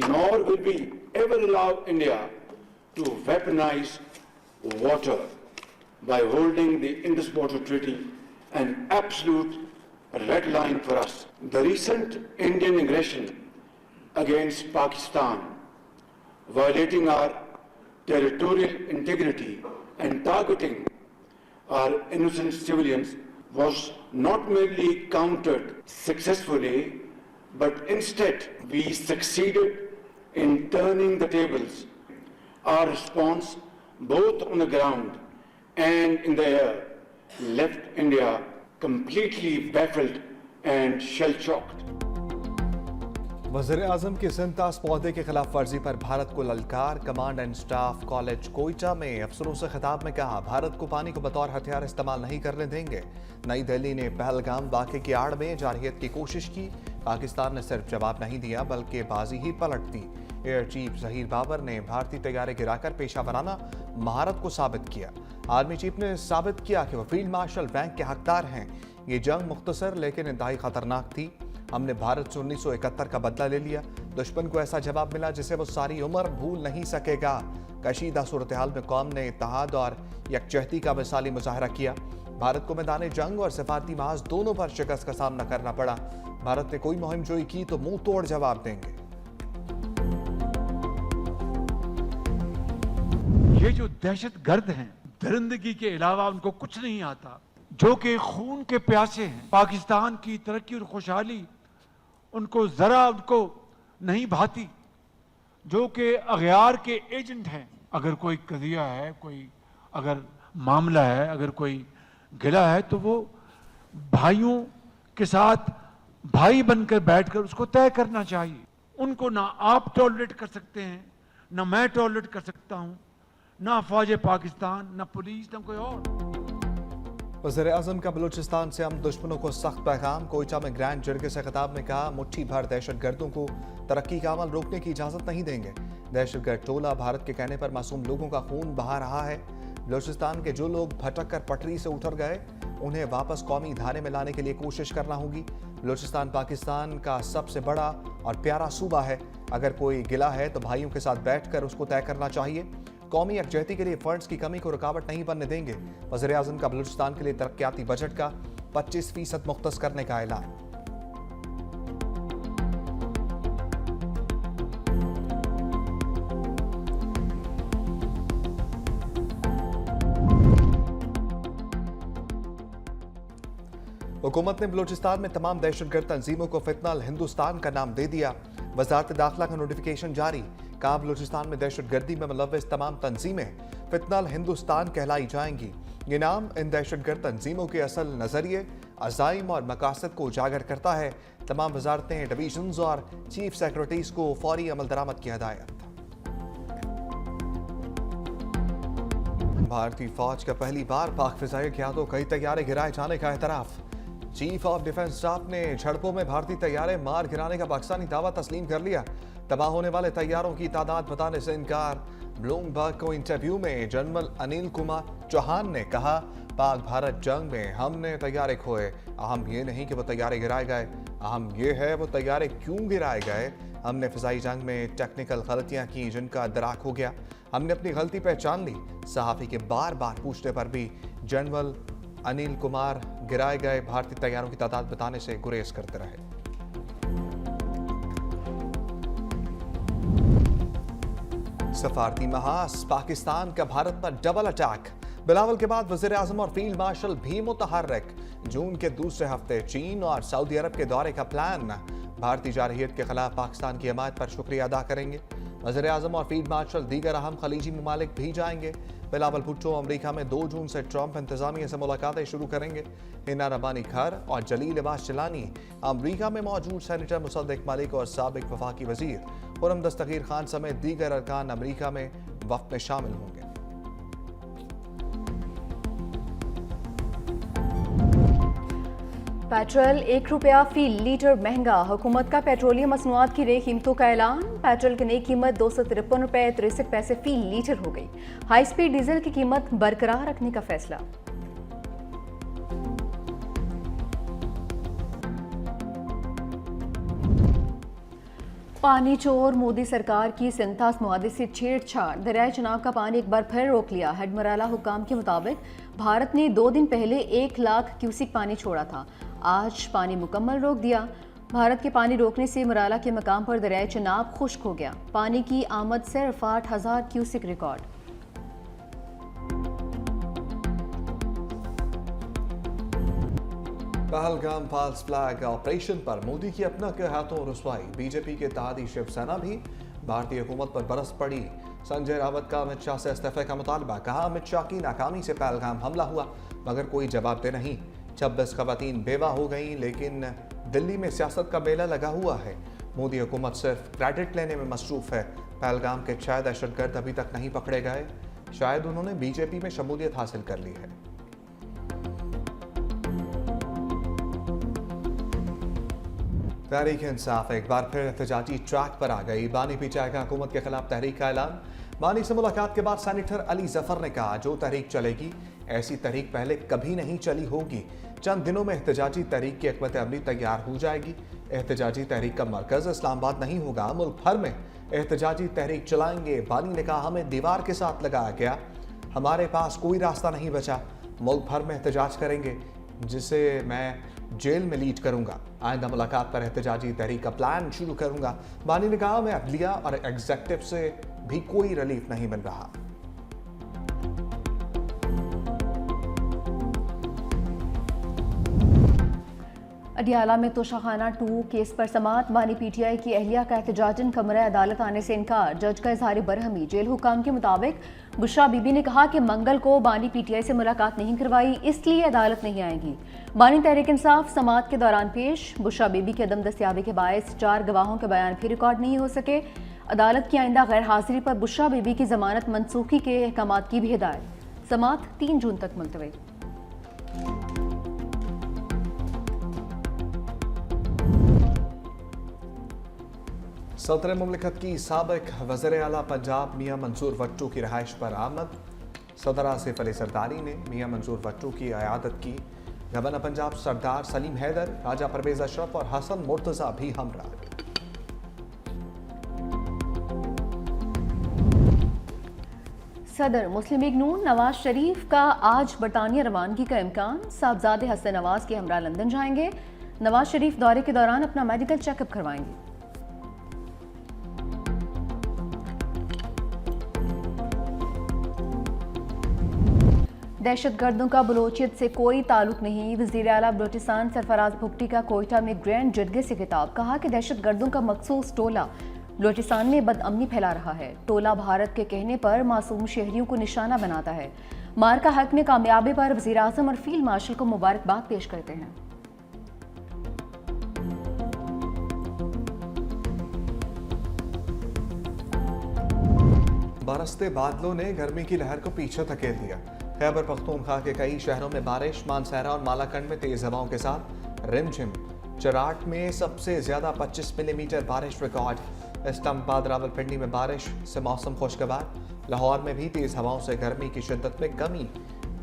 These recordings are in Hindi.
nor will we ever allow India to weaponize water by holding the Indus Water Treaty an absolute red line for us. The recent Indian aggression against Pakistan, violating our territorial integrity and targeting our innocent civilians, was not merely countered successfully, but instead we succeeded in turning the tables. Our response, both on the ground and in the air, left India completely baffled and shell-shocked. वज़ीर आज़म की ज़िंदा पौधे की खिलाफ वर्जी पर भारत को ललकार। Command and staff college Quetta में अफसरों से खिताब में कहा, भारत को पानी को बतौर हथियार इस्तेमाल नहीं करने देंगे। नई दिल्ली ने पहलगाम वाक़े की आड़ में जारहियत की कोशिश की। पाकिस्तान ने सिर्फ जवाब नहीं दिया बल्कि बाजी ही पलट दी। एयर चीफ ज़हीर बाबर ने भारतीय तैयारे गिराकर पेशा वराना महारत को साबित किया। आर्मी चीफ ने साबित किया कि वह फील्ड मार्शल रैंक के हकदार हैं। ये जंग मुख्तसर लेकिन इंतहाई खतरनाक थी। हमने भारत से 1971 का बदला ले लिया। दुश्मन को ऐसा जवाब मिला जिसे वो सारी उम्र भूल नहीं सकेगा। कशीदा सूरत हाल में कौम ने इत्तेहाद और यकजहती का मिसाली मुजाहरा किया। भारत को मैदान जंग और सिफारती महाज दोनों पर शिकस्त का सामना करना पड़ा। भारत ने कोई मुहिम जोई की तो मुंह तोड़ जवाब देंगे। ये जो दहशतगर्द हैं, दरिंदगी के अलावा उनको कुछ नहीं आता, जो कि खून के प्यासे हैं। पाकिस्तान की तरक्की और खुशहाली उनको जरा उनको नहीं भाती, जो कि अगयार के एजेंट हैं। अगर कोई कदिया है, कोई अगर मामला है, अगर कोई गिला है, तो वो भाइयों के साथ भाई बनकर बैठकर उसको तय करना चाहिए। उनको ना आप टॉलरेट कर सकते हैं, ना मैं टॉलरेट कर सकता हूं, ना फौज पाकिस्तान, ना पुलिस, ना कोई और। वज़ीर आज़म का बलूचिस्तान से हम दुश्मनों को सख्त पैगाम। कोयटा में ग्रैंड जरगे से खिताब में कहा, मुट्ठी भर दहशतगर्दों को तरक्की का अमल रोकने की इजाज़त नहीं देंगे। दहशतगर्द टोला भारत के कहने पर मासूम लोगों का खून बहा रहा है। बलूचिस्तान के जो लोग भटक कर पटरी से उतर गए, उन्हें वापस कौमी धारे में लाने के लिए कोशिश करना होगी। बलूचिस्तान पाकिस्तान का सबसे बड़ा और प्यारा सूबा है। अगर कोई गिला है तो भाइयों के साथ बैठकर उसको तय करना चाहिए। कौमी यकजहती के लिए फंड्स की कमी को रुकावट नहीं बनने देंगे। वज़ीर आज़म का बलूचिस्तान के लिए तरक्याती बजट का 25% मुख्तस करने का ऐलान। हुकूमत ने बलूचिस्तान में तमाम दहशतगर्द तंजीमों को फितनल हिंदुस्तान का नाम दे दिया। वज़ारत दाखिला का नोटिफिकेशन जारी। कहा, बलूचिस्तान में दहशतगर्दी में मुलव्वस तमाम तंजीमें फितनल हिंदुस्तान कहलाई जाएंगी। ये नाम इन दहशतगर्द तंजीमों के असल नजरिए, अज़ाइम और मकासद को उजागर करता है। तमाम वजारतें, डिवीजन्स और चीफ सेक्रेटरीज को फौरी अमल दरामद की हिदायत। भारतीय फौज का पहली बार पाक फिजाई क़यादों कई तैयारे गिराए जाने का एतराफ़। चीफ ऑफ डिफेंस स्टाफ ने झड़पों में भारतीय तैयारे मार गिराने का पाकिस्तानी दावा तस्लीम कर लिया। तबाह होने वाले तैयारों की तादाद बताने से इनकार। ब्लूमबर्ग को इंटरव्यू में जनरल अनिल कुमार चौहान ने कहा, पाक भारत जंग में हमने तैयारे खोए। अहम ये नहीं कि वो तैयारे गिराए गए, अहम ये है वो तैयारे क्यों गिराए गए। हमने फिजाई जंग में टेक्निकल गलतियां की जिनका दराक हो गया। हमने अपनी गलती पहचान ली। सहाफ़ी के बार बार पूछने पर भी जनरल अनिल कुमार गिराए गए भारतीय तैयारों की तादाद बताने से गुरेज करते रहे। सफारती महाज, पाकिस्तान का भारत पर डबल अटैक। बिलावल के बाद वज़ीर आज़म और फील्ड मार्शल भी मुतहर्रिक। जून के दूसरे हफ्ते चीन और सऊदी अरब के दौरे का प्लान। भारतीय जारहियत के खिलाफ पाकिस्तान की हमायत पर शुक्रिया अदा करेंगे। वज़ीर आज़म और फील्ड मार्शल दीगर अहम खलीजी ममालिक भी जाएंगे। बिलावल भुट्टो अमरीका में 2 जून से ट्रंप इंतजामिया से मुलाकातें शुरू करेंगे। हिना रब्बानी खर और जलील अब्बास चिलानी अमरीका में मौजूद सेनेटर मुसद्दिक मलिक और साबिक वफाकी वजीर खुर्रम दस्तगीर खान समेत दीगर अरकान अमरीका में वफ़द में शामिल होंगे। पेट्रोल 1 रुपया फी लीटर महंगा। हुकूमत का पेट्रोलियम मसनूआत की नई कीमतों का ऐलान। पेट्रोल की नई कीमत 253 रुपये 63 पैसे फी लीटर हो गई। हाई स्पीड डीजल की कीमत बरकरार रखने का फैसला। पानी चोर मोदी सरकार की सिंथास मुआदे से छेड़छाड़, दरियाए चनाब का पानी एक बार फिर रोक लिया। हेडमराला हुकाम के मुताबिक भारत ने 2 दिन पहले 1 लाख क्यूसिक पानी छोड़ा था, आज पानी मुकम्मल रोक दिया। भारत के पानी रोकने से मराला के मकाम पर दरियाए चनाब खुश्क हो गया। पानी की आमद सिर्फ 8,000 cusec record. Pahalgam false flag operation पर मोदी की अपना के हाथों रुसवाई, बीजेपी के इत्तेहादी शिवसेना भी भारतीय हुकूमत पर बरस पड़ी। संजय रावत का अमित शाह से इस्तीफे का मुतालबा, कहा अमित शाह की नाकामी से पहलगाम हमला हुआ मगर कोई जवाब दे नहीं। 26 खवातीन बेवा हो गईं, लेकिन दिल्ली में सियासत का मेला लगा हुआ है। मोदी हुकूमत सिर्फ क्रेडिट लेने में मसरूफ है। पहलगाम के 6 दहशतगर्द अभी तक नहीं पकड़े गए, शायद उन्होंने बीजेपी में शमूलियत हासिल कर ली है। तहरीक इंसाफ एक बार फिर एहतजाजी ट्रैक पर आ गई। बानी पीटीआई का हुकूमत के खिलाफ तहरीक का ऐलान। बानी से मुलाकात के बाद सेनेटर अली जफर ने कहा, जो तहरीक चलेगी ऐसी तहरीक पहले कभी नहीं चली होगी। चंद दिनों में एहतजाजी तहरीक की हिकमत अमली तैयार हो जाएगी। एहतजाजी तहरीक का मरकज इस्लामाबाद नहीं होगा, मुल्क भर में एहतजाजी तहरीक चलाएंगे। बानी ने कहा, हमें दीवार के साथ लगाया गया, हमारे पास कोई रास्ता नहीं बचा। मुल्क भर में एहतजाज करेंगे, जिसे मैं जेल में लीड करूंगा। आइंदा मुलाकात पर एहतजाजी तहरीक का प्लान शुरू करूंगा। बानी ने कहा, मैं अदलिया और एग्जीक्यूटिव से भी कोई रिलीफ नहीं मिल रहा। अडियाला में तोशाखाना 2 केस पर समात, बानी पीटीआई की अहलिया का एहतजाजन कमरा अदालत आने से इनकार, जज का इजहार बरहमी। जेल हुकाम के मुताबिक बुशरा बीबी ने कहा कि मंगल को बानी पीटीआई से मुलाकात नहीं करवाई, इसलिए अदालत नहीं आएगी। बानी तहरीक इंसाफ समात के दौरान पेश, बुशरा बीबी की अदम दस्तियाबी के बायस 4 गवाहों के बयान भी रिकॉर्ड नहीं हो सके। अदालत की आइंदा गैर हाजिरी पर बुशरा बीबी की जमानत मनसूखी के अहकाम की भी हिदायत। समात 3 जून तक मुलतवी। सदर मुमलिकत की साबिक वज़ीर आला पंजाब मियां मंसूर भट्टो की रहाइश पर आमद। सदर आसिफ अली सरदारी ने मियां मंसूर भट्टो की अयादत की। गवर्नर पंजाब सरदार सलीम हैदर, राजा परवेज अशरफ और हसन मुर्तज़ा भी हमरा। सदर मुस्लिम लीग नून नवाज शरीफ का आज बरतानिया रवानगी का इम्कान। साहबजादे हसन नवाज के हमरा लंदन जाएंगे। नवाज शरीफ दौरे के दौरान अपना मेडिकल चेकअप करवाएंगे। दहशतगर्दों का बलोचियत से कोई ताल्लुक नहीं, वज़ीर आला बलोचिस्तान सरफराज भुगटी का कोयटा में ग्रैंड जरगे से खिताब। कहा कि दहशतगर्दों का मखसूस टोला बलोचिस्तान में बदअमनी फैला रहा है। टोला भारत के कहने पर मासूम शहरियों को निशाना बनाता है। मार्का हक में कामयाबी पर वज़ीर आज़म और फील्ड मार्शल को मुबारकबाद पेश करते हैं। बरसते बादलों ने गर्मी की लहर को पीछे धकेल दिया। खैबर पख्तूनख्वा के कई शहरों में बारिश, मानसहरा और मालाकंड में तेज हवाओं के साथ रिमझिम। चराट में सबसे ज्यादा 25 मिलीमीटर बारिश रिकॉर्ड। इस्लामाबाद रावलपिंडी में बारिश से मौसम खुशगवार। लाहौर में भी तेज हवाओं से गर्मी की शिद्दत में कमी।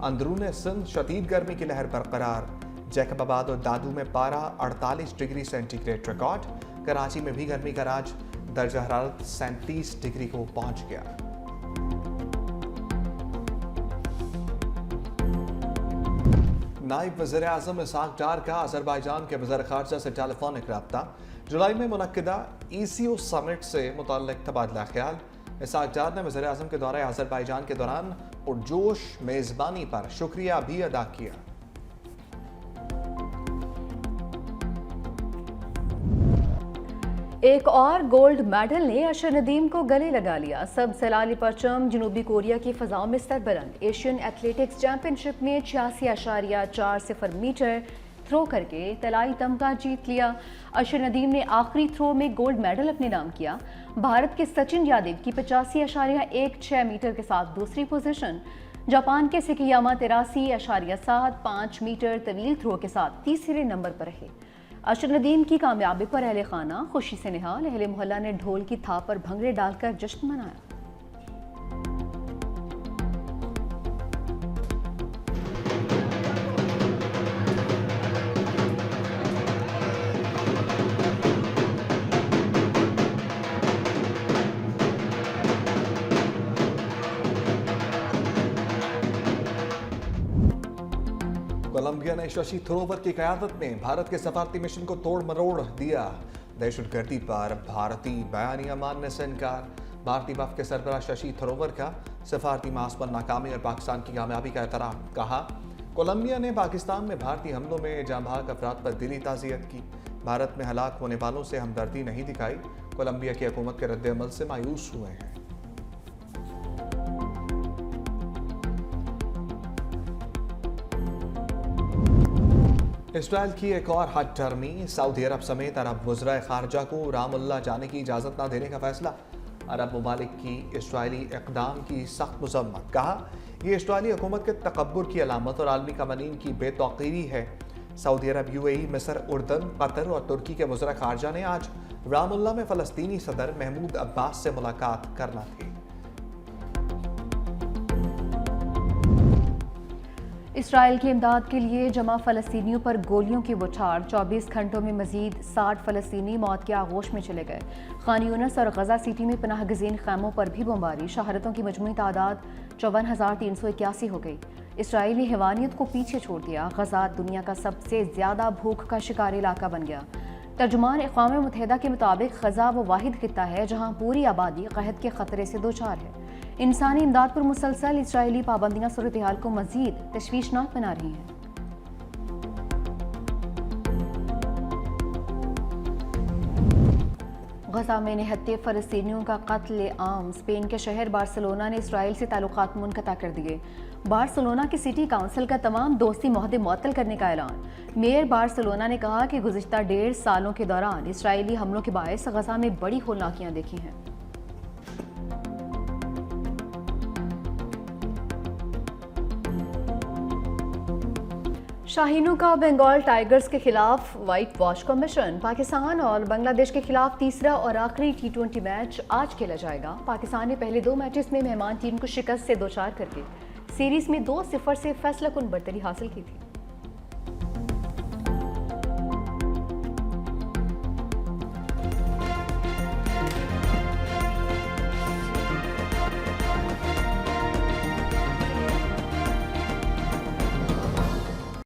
अंदरून सिंध शदीद गर्मी की लहर बरकरार। जैकबाबाद और दादू में पारा 48 डिग्री सेंटीग्रेड रिकॉर्ड। कराची में भी गर्मी का राज, दर्जा हरारत 37 डिग्री को पहुंच गया। नायब वज़ीर आज़म इसहाक डार का अज़रबैजान के वज़ीर ख़ारजा से टेलीफोनिक रब्ता। जुलाई में मुनक्किदा ECO समिट से मुताल्लिक़ तबादला ख्याल। इसहाक डार ने वज़ीर आज़म के दौरे अज़रबैजान के दौरान पुरजोश मेज़बानी पर शुक्रिया भी अदा किया। एक और गोल्ड मेडल ने अशर नदीम को गले लगा लिया। सब सलाली परचम जनूबी कोरिया की फजाओं में सरबलंद। एशियन एथलेटिक्स चैंपियनशिप में 86.40 मीटर थ्रो करके तलाई तमगा जीत लिया। अशर नदीम ने आखिरी थ्रो में गोल्ड मेडल अपने नाम किया। भारत के सचिन यादव की 85.16 मीटर के साथ दूसरी पोजीशन। जापान के सिकियामा 83.75 मीटर तवील थ्रो के साथ तीसरे नंबर पर रहे। अशर नदीम की कामयाबी पर अहले खाना खुशी से निहाल। अहले मोहल्ला ने ढोल की थाप पर भंगड़े डालकर जश्न मनाया। कोलंबिया ने शशि थरूर की क़यादत में भारत के सफारती मिशन को तोड़ मरोड़ दिया। दहशतगर्दी पर भारतीय बयानिया मानने से इनकार। भारतीय वफ़द के सरबराह शशि थरूर का सफारती मास पर नाकामी और पाकिस्तान की कामयाबी का एहतराम। कहा, कोलंबिया ने पाकिस्तान में भारतीय हमलों में जांबाज अफराद पर दिली ताज़ियत की। भारत में हलाक होने वालों से हमदर्दी नहीं दिखाई। कोलंबिया की हुकूमत के रद्द-ए-अमल से मायूस हुए हैं। इसराइल की एक और हद टर्मी। सऊदी अरब समेत अरब वज़राए खारजा को रामल्ला जाने की इजाज़त न देने का फैसला। अरब ममालिक की इसराइली इक़दाम की सख्त मज़म्मत। कहा, यह इसराइली हुकूमत के तकब्बुर की अलामत और आलमी कवानीन की बेतौक़ीरी है। सऊदी अरब, UAE, मिस्र, उर्दन, कतर और तुर्की के वज़राए खारजा ने आज रामल्ला में फ़लस्तीनी सदर महमूद अब्बास से मुलाकात करना थी। इसराइल की इमदाद के लिए जमा फ़लस्तीनियों पर गोलियों की बौछार। 24 घंटों में मजीद 60 फ़लस्तीनी मौत के आगोश में चले गए। खान यूनिस और गजा सिटी में पनाह गज़ीन खैमों पर भी बमबारी। शहादतों की मजमूई तादाद 54,381 हो गई। इसराइल ने हैवानियत को पीछे छोड़ दिया। गजा दुनिया का सबसे ज़्यादा भूख का शिकार इलाका बन गया। तर्जुमान अक़वाम मुत्तहिदा के मुताबिक गजा वो वाहिद खित्ता है जहाँ पूरी आबादी क़हत के ख़तरे से दोचार है। इंसानी इमदाद पर मुसलसल इसराइली पाबंदियां सूरत हाल को मजीद तशवीशनाक बना रही हैं। गजा में निहत्ते फ़लस्तीनियों का कत्ल आम। स्पेन के शहर बार्सिलोना ने इसराइल से ताल्लुकात मुनक़ता कर दिए। बार्सिलोना की सिटी काउंसिल का तमाम दोस्ती मुहदे मुअत्तल करने का ऐलान। मेयर बार्सिलोना ने कहा कि गुज़िश्ता 1.5 सालों के दौरान इसराइली हमलों के बायस गजा में बड़ी होलनाकियाँ देखी हैं। शाहीनों का बंगाल टाइगर्स के खिलाफ व्हाइट वॉश का मिशन। पाकिस्तान और बांग्लादेश के खिलाफ तीसरा और आखिरी T20 मैच आज खेला जाएगा। पाकिस्तान ने पहले 2 मैचेस में मेहमान टीम को शिकस्त से दोचार करके सीरीज में 2-0 से फैसला कुन बरतरी हासिल की थी।